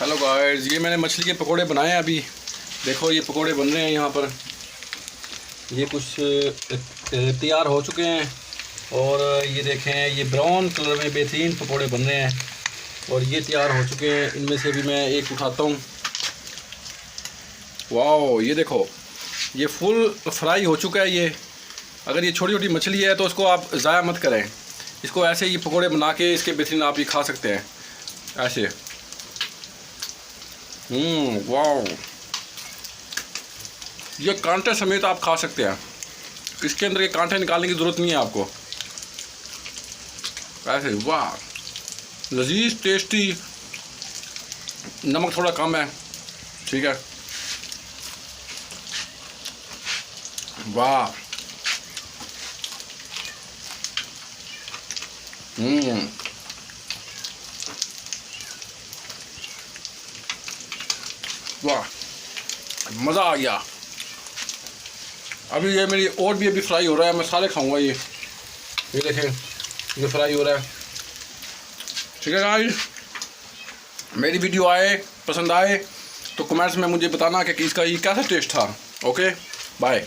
Hello guys, ये मैंने मछली के पकोड़े बनाए हैं अभी। देखो ये पकोड़े बन रहे हैं यहाँ पर। ये कुछ तैयार हो चुके हैं और ये देखें, ये ब्राउन कलर में बेहतरीन पकोड़े बन रहे हैं और ये तैयार हो चुके हैं। इनमें से भी मैं एक उठाता हूँ। वाह, ये देखो, ये फुल फ्राई हो चुका है। ये अगर ये छोटी छोटी मछली है तो उसको आप ज़ाया मत करें। इसको ऐसे ये पकोड़े बना के इसके बेहतरीन आप ये खा सकते हैं ऐसे। वाह, ये कांटे समेत आप खा सकते हैं। इसके अंदर के कांटे निकालने की ज़रूरत नहीं है आपको। ऐसे वाह, लजीज टेस्टी। नमक थोड़ा कम है, ठीक है। वाह, वाह, मज़ा आ गया। अभी ये मेरी और भी अभी फ्राई हो रहा है, मैं सारे खाऊंगा ये देखें, ये फ्राई हो रहा है। ठीक है गाइस, मेरी वीडियो पसंद आए तो कमेंट्स में मुझे बताना कि इसका ये कैसा टेस्ट था। Okay, bye.